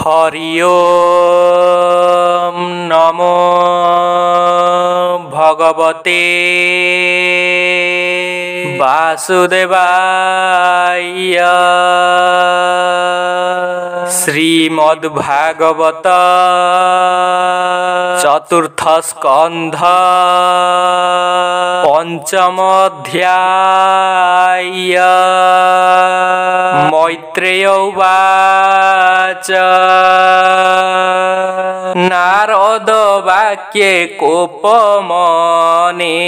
हरि ओम नमो भगवते वासुदेवाय। श्रीमद्भागवत चतुर्थ स्कंध पंचम अध्याय। मैत्रेय उवाच नारद वाक्ये कोपमने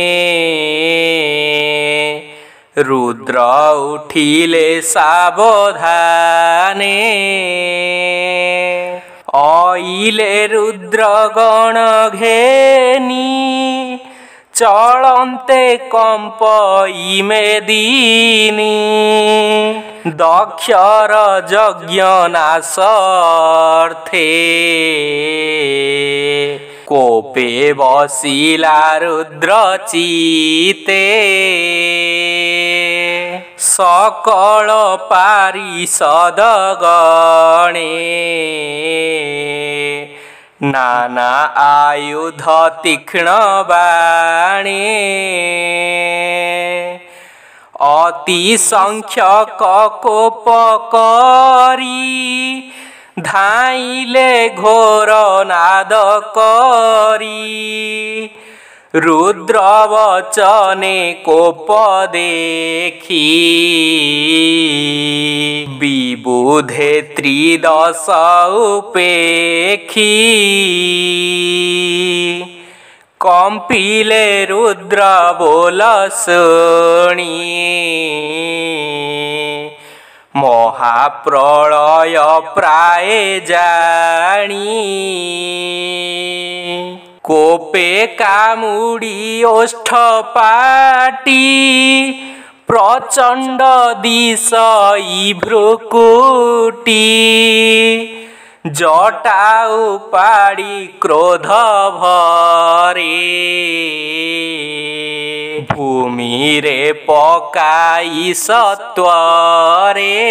रुद्र उठिले सावधाने। आइले रुद्रगण घेनी चलन्ते कंपई मेदिनी। दक्षर यज्ञ नाशार्थे कोपे बसिला रुद्र चिते। सकल पारिषद गणे नाना आयुध तीक्ष्ण बाणे। अति संख्यक कोप करी धाइले घोर नाद करी। रुद्र वचने कोप देखी विबुधे त्रिदश उपेखी। कंपिले रुद्र बोल शुणी महाप्रलय प्राय जानी। कोपे कामुड़ी ओष्ठ पाटी प्रचंड दिशई भ्रुकुटी। जटा उपाड़ी क्रोध भरे भूमि रे पकाई सत्वरे।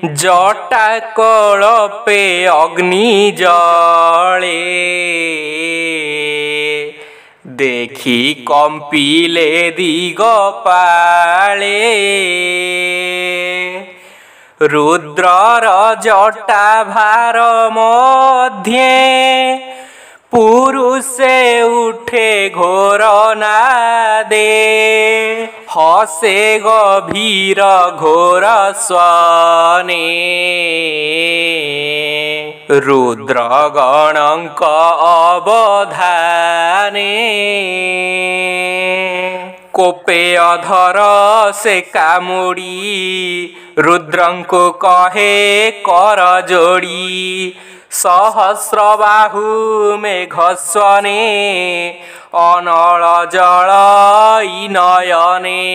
जटा कलपे अग्नि जले देखी कंपिले दिगपाले। रुद्रर जटा भार मध्ये पुरुषे उठे घोर नादे। हसे गभीर घोर स्वने रुद्रगणंक अवधाने। कोपे अधर से कामुड़ी रुद्रंको कहे कर जोड़ी। सहस्रबाहु मेघस्वने अनल जल नयने।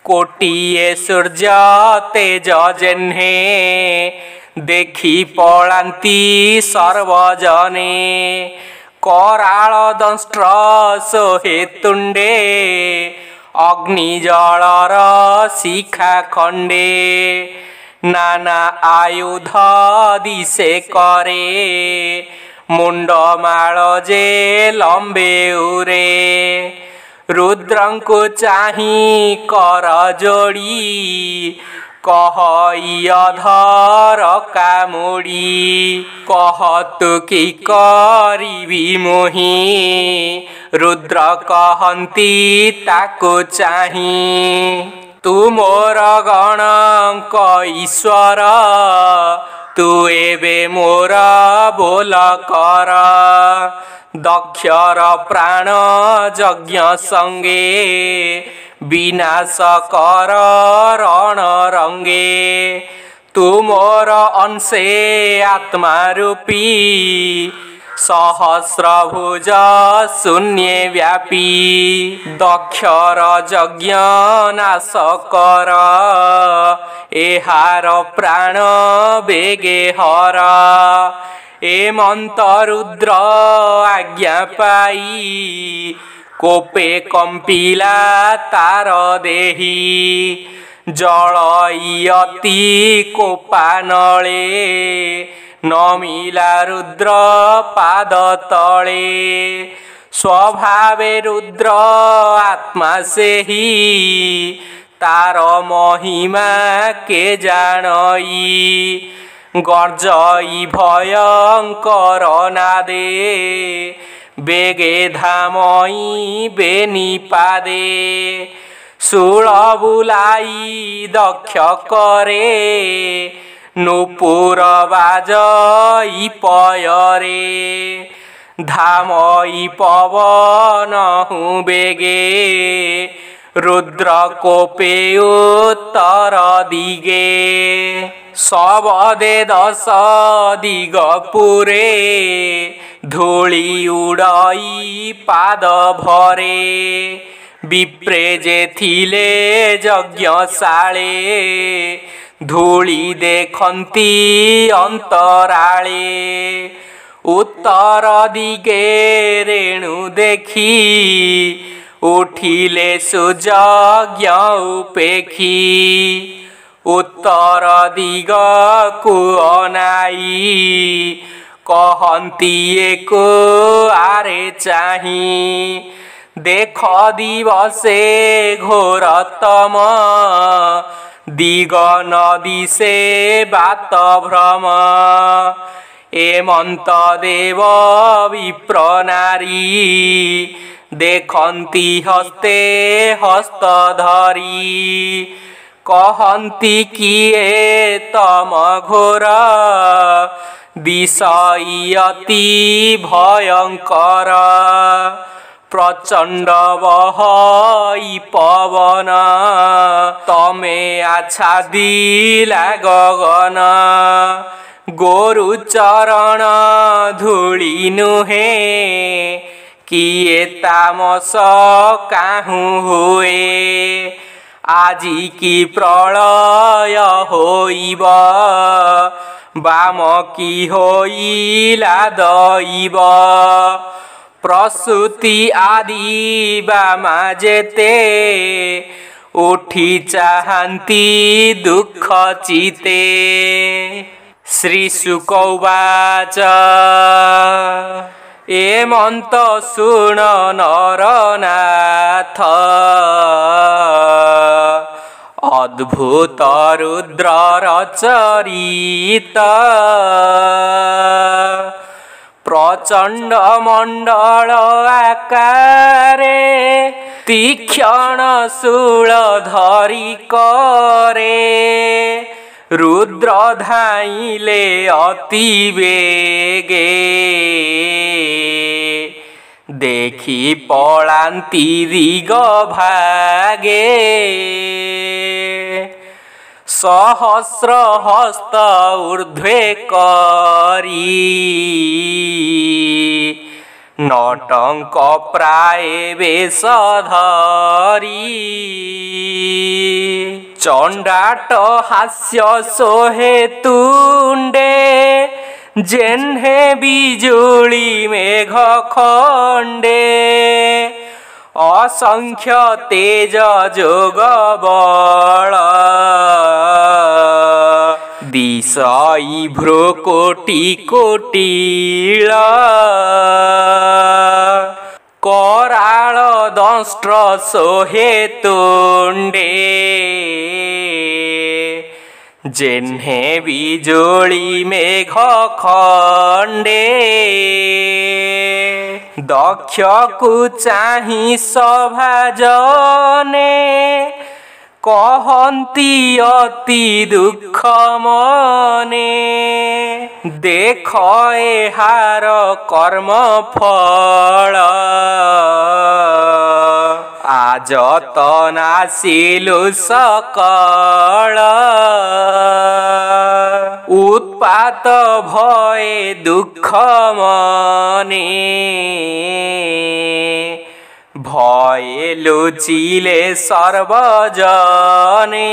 कोटिए सूर्य तेज जेह्ने देखी पलांती सर्वजने। कराल दंष्ट्र सोहे तुंडे अग्नि जलर शिखा खंडे। नाना आयुध दिशे करे मुंडमाल जे लंबे उरे। रुद्रंको चाही कर जोड़ी कहई अधर कामुड़ी। कहतु कि करिबी मोहि रुद्र कहंती ताको चाही। तू मोर गणंक ईश्वर तू एबे मोर बोल कर। दक्षर प्राण यज्ञ संगे विनाश कर रण रंगे। तू मोर अंशे आत्मा रूपी सहस्रभुज शून्य व्यापी। दक्षर यज्ञ नाश कर एहार प्राण बेगे हर। एमंत रुद्र आज्ञा पाई कोपे कंपिला तार देही। जलई अति कोपानले नमिला रुद्र पाद तले स्वभावे रुद्र आत्मा से ही तार महिमा के जानई गर्जई भयंकर नादे बेगे धामई बेनिपादे शूल बुलाई दक्ष करे नुपुर बाजई पयरे धामई पवन बेगे रुद्र कोपे उत्तर दिगे सबदे दश दिगपुरे धूली उड़ई पाद भरे विप्रे जे थिले यज्ञशाले धूली देखंती अंतराले उत्तर दिगे रेणु देखी उठिले सुयज्ञ उपेखी उत्तर दिग को अनाई कहंती एको आरे चाही देख दिवसे घोरतम दिग नदी से बात भ्रम एमंत देव विप्र नारी देखंती हस्ते हस्त धरी कहंती किए तम घोर दिशई अति भयंकर प्रचंड बहई पवन तमे आच्छादिला गगन गोरु चरण धूली नुहे किए तामस काहू हुए आजी की प्रलय होइब बाम की होइला दैब प्रसूति आदि बामा जेते उठी चाहंती दुख चिते श्री शुकौवाच एमंत सुन नरनाथ अद्भुत रुद्र रचरित प्रचंड मंडल आकारे तीक्षण शूल धरी करे रुद्र धाइले अति बेगे देखी पलांती दिग भागे सहस्र हस्त ऊर्ध्वे करी नटंक प्राय वेश धरी चंडाट हास्य सोहे तुंडे जेन्हे बिजुली मेघ खंडे असंख्य तेज जोग बल दिशई भ्रुकोटि कोटिल कराल दंष्ट्र सोहे तुंडे जेन्हे बिजुली मेघ खंडे दक्ष को चाही सभाजने कहंती अति दुख मने देख एहार कर्म फल आज तनासिलु सकल उत्पात भय दुख मने भय लुचिले सर्वजने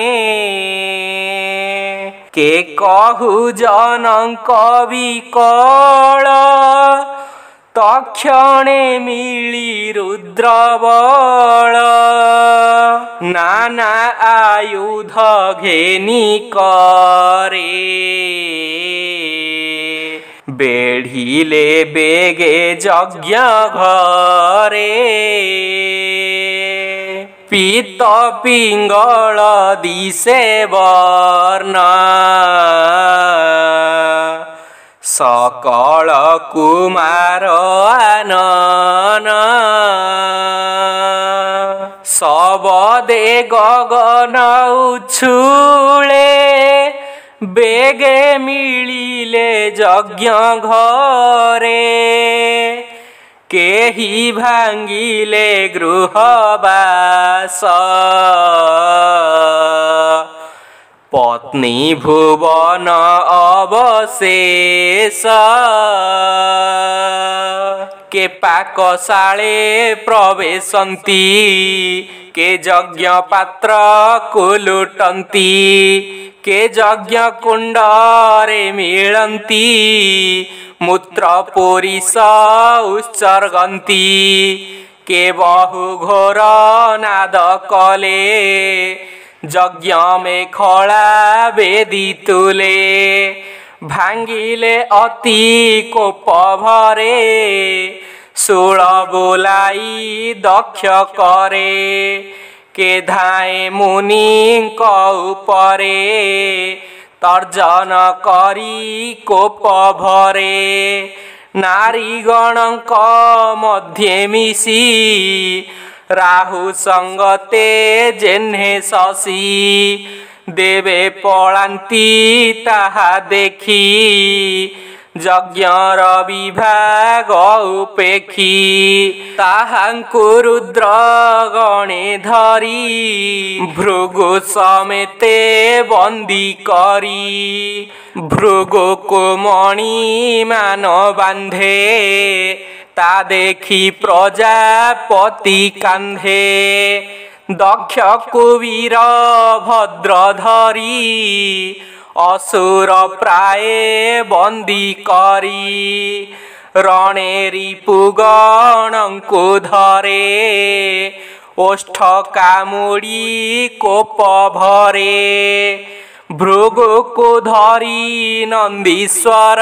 के कहु जनक विकल तक्षणे मिली रुद्रबल नाना आयुध घेनी करे बेढ़िले बेगे यज्ञ घरे पीत पिंगल दिशे वर्ण सकल कुमार आनन सबदे गगन उछुले बेगे मिलिले यज्ञ घरे केही भांगिले गृहवास पत्नी भुवन अवशेष के पाकशाले प्रवेशन्ति के यज्ञ पात्र को लुटन्ति के यज्ञ कुंडरे मिलन्ति मूत्र पुरीष उत्सर्गन्ति के बहु घोर नाद कले यज्ञ में खड़ा बेदी तुले भांगिले अति कोप भरे शूल बोलाई दक्ष करे के धाए मुनि उपरे तर्जन करी कोप भरे नारीगणक मध्ये मिसी राहु संगते जेन्हे शशि देवे पलांती ताहा देखी यज्ञर विभाग उपेक्षी ताहांकु रुद्र गणे धरी भृगु समेते बंदी करी भृगु को मणि मान बांधे ता देखी प्रजापति कांधे दक्ष कुबीर भद्र धरी असुर प्राय बंदी करी रणे रिपुगणंकु धरे ओष्ठ कामुड़ी कोप भरे भृगु को धरी नंदीश्वर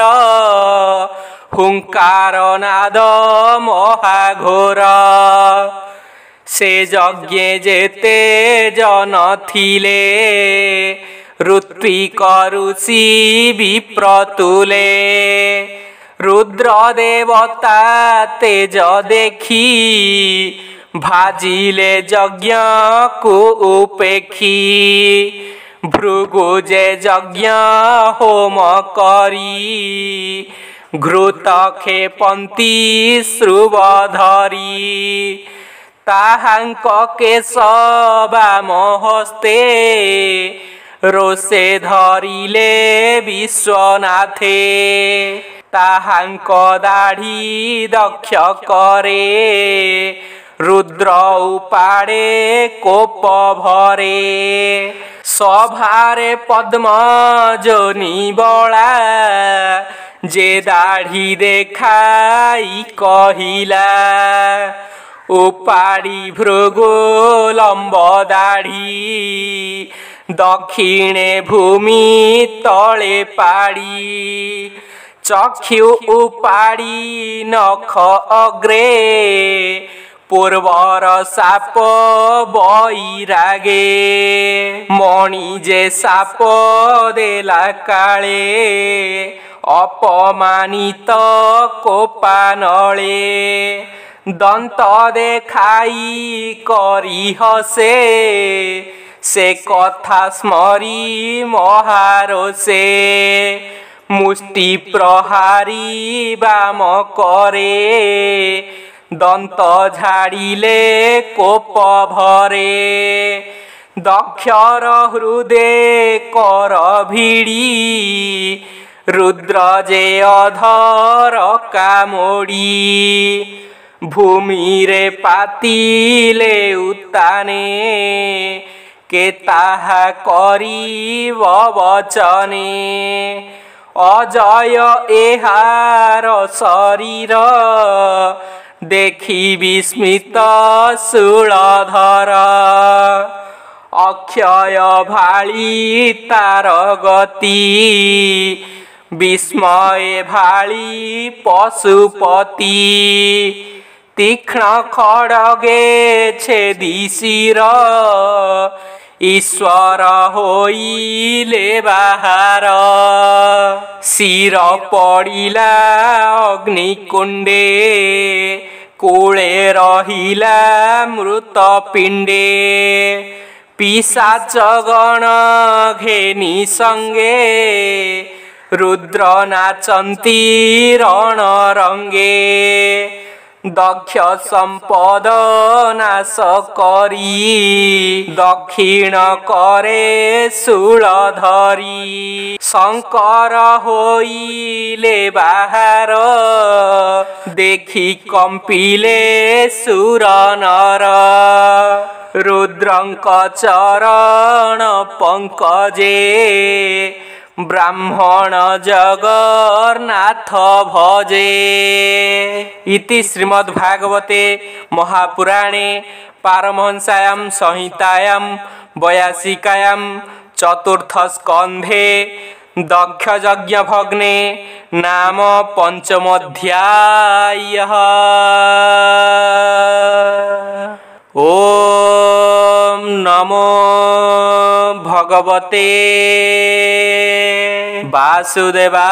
हुंकार नाद महाघोर से यज्ञे जेते जन थिले ऋत्विक ऋषि विप्रतुले रुद्र देवता तेज देखी भाजिले यज्ञ को उपेक्षी भृगु जे यज्ञ होम करी घृत खेपंती श्रुवधरी ताहांक केश बाम हस्ते रोषे धरिले विश्वनाथे ताहांक दाढ़ी दक्ष करे रुद्र उपाड़े कोप भरे सभारे पद्म जोनी बड़ा जे दाढ़ी देखाई कहिला उपाड़ी भृगु लंब दाढ़ी दक्षिणे भूमि तले पाड़ी चक्षु उपाड़ी नख अग्रे पूर्वर साप बैरागे मणि जे साप देला काले अपमानित कोपानले दंत देखाई करी हसे से कथा स्मरी महारोषे मुष्टि प्रहारी बाम करे दंत झाड़िले कोप भरे दक्षर हृदय कर भिड़ी रुद्र जे अधर कामोड़ी भूमि रे पातिले उताने के ताहा करी वचने अजय एहार शरीर देखि विस्मित शूलधर अक्षय भाली तार गति विस्मय भाली पशुपति तीक्ष्ण खड्गे छेदी शिर ईश्वर होइले बाहार शिर पड़िला अग्निकुंडे कूले रहिला मृत पिंडे पिशाच गण घेनी संगे रुद्र नाचंती रण रंगे दक्ष संपद नाश करी दक्षिण करे शूलधरी शंकर होइले बाहार देखि कंपिले सुर नर रुद्रंक चरण पंकजे ब्राह्मण जगन्नाथ भजे। इति श्रीमद्भागवते महापुराणे पारमहंस्यां संहितायां 82 चतुर्थ स्कंधे दक्षयज्ञ भग्ने नाम पंचमोऽध्यायः। ओम नमो भगवते वासुदेवाय।